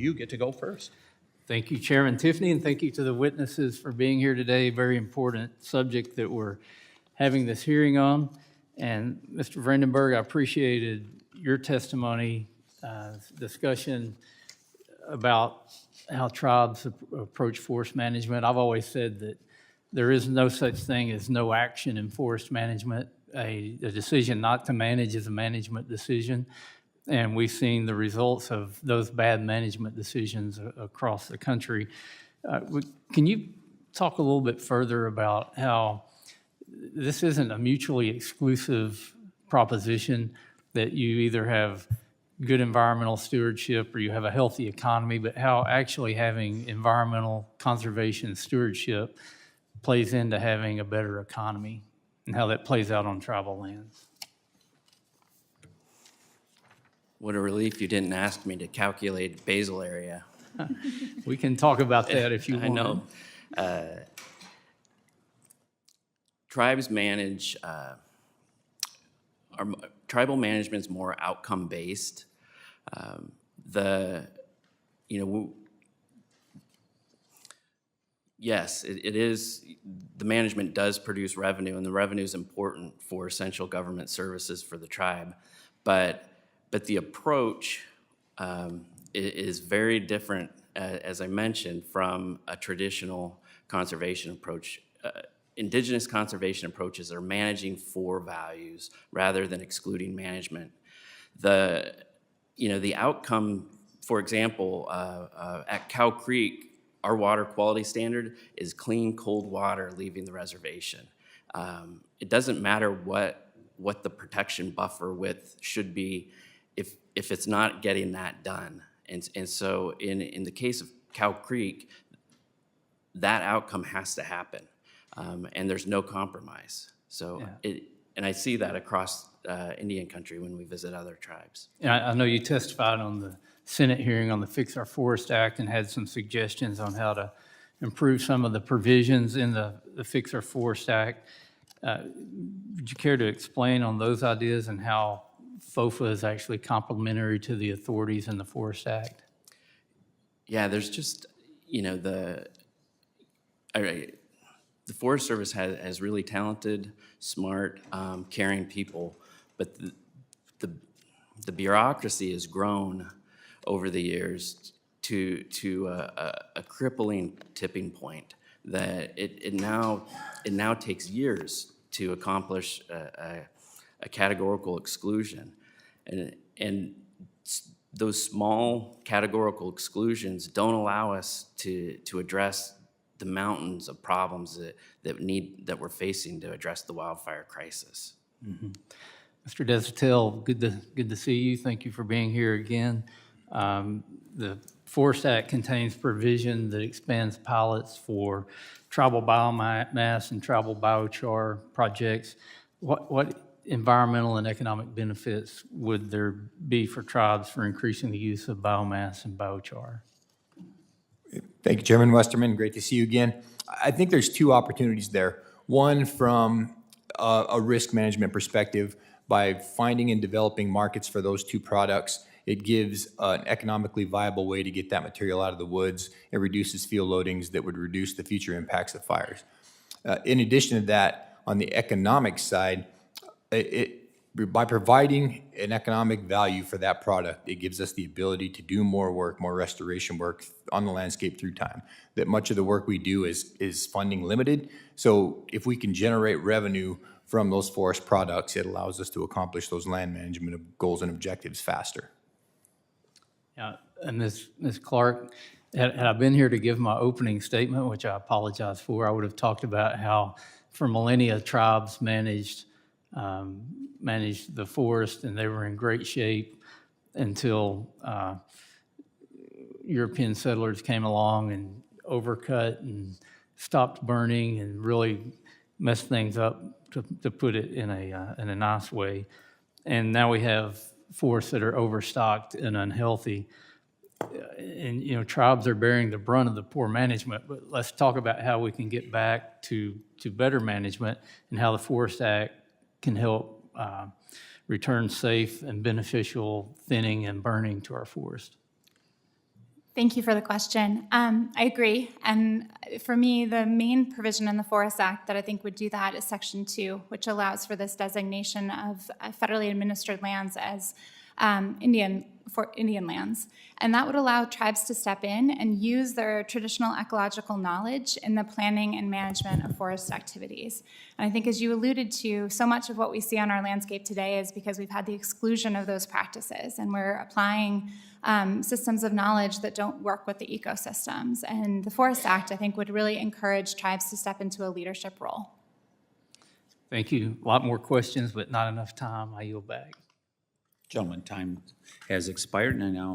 you get to go first. Thank you, Chairman Tiffany, and thank you to the witnesses for being here today. Very important subject that we're having this hearing on. And Mr. Brandenburg, I appreciated your testimony, discussion about how tribes approach forest management. I've always said that there is no such thing as no action in forest management. A decision not to manage is a management decision. And we've seen the results of those bad management decisions across the country. Can you talk a little bit further about how this isn't a mutually exclusive proposition, that you either have good environmental stewardship or you have a healthy economy, but how actually having environmental conservation stewardship plays into having a better economy and how that plays out on tribal lands? What a relief you didn't ask me to calculate basal area. We can talk about that if you want. I know. Tribes manage, tribal management is more outcome-based. Yes, it is, the management does produce revenue, and the revenue is important for essential government services for the tribe. But the approach is very different, as I mentioned, from a traditional conservation approach. Indigenous conservation approaches are managing for values rather than excluding management. The outcome, for example, at Cow Creek, our water quality standard is clean, cold water leaving the reservation. It doesn't matter what the protection buffer width should be if it's not getting that done. And so in the case of Cow Creek, that outcome has to happen. And there's no compromise. So yeah. And I see that across Indian country when we visit other tribes. And I know you testified on the Senate hearing on the Fix Our Forest Act and had some suggestions on how to improve some of the provisions in the Fix Our Forest Act. Would you care to explain on those ideas and how FOFA is actually complementary to the authorities in the Forest Act? Yeah, there's just, the Forest Service has really talented, smart, caring people, but the bureaucracy has grown over the years to a crippling tipping point that it now takes years to accomplish a categorical exclusion, and those small categorical exclusions don't allow us to address the mountains of problems that we're facing to address the wildfire crisis. Mm-hmm. Mr. Desatil, good to see you. Thank you for being here again. The Forest Act contains provision that expands pilots for tribal biomass and tribal biochar projects. What environmental and economic benefits would there be for tribes for increasing the use of biomass and biochar? Thank you, Chairman Westerman. Great to see you again. I think there's two opportunities there. One, from a risk management perspective, by finding and developing markets for those two products, it gives an economically viable way to get that material out of the woods. It reduces field loadings that would reduce the future impacts of fires. In addition to that, on the economic side, by providing an economic value for that product, it gives us the ability to do more work, more restoration work on the landscape through time. That much of the work we do is funding limited. So if we can generate revenue from those forest products, it allows us to accomplish those land management goals and objectives faster. Yeah, and Ms. Clark, had I been here to give my opening statement, which I apologize for, I would have talked about how for millennia tribes managed the forest, and they were in great shape until European settlers came along and overcut and stopped burning and really messed things up, to put it in a nice way. And now we have forests that are overstocked and unhealthy. And tribes are bearing the brunt of the poor management, but let's talk about how we can get back to better management and how the Forest Act can help return safe and beneficial thinning and burning to our forest. Thank you for the question. I agree. And for me, the main provision in the Forest Act that I think would do that is Section 2, which allows for this designation of federally administered lands as Indian lands. And that would allow tribes to step in and use their traditional ecological knowledge in the planning and management of forest activities. And I think, as you alluded to, so much of what we see on our landscape today is because we've had the exclusion of those practices, and we're applying systems of knowledge that don't work with the ecosystems. And the Forest Act, I think, would really encourage tribes to step into a leadership role. Thank you. A lot more questions, but not enough time. I yield back. Gentlemen, time has expired, and I now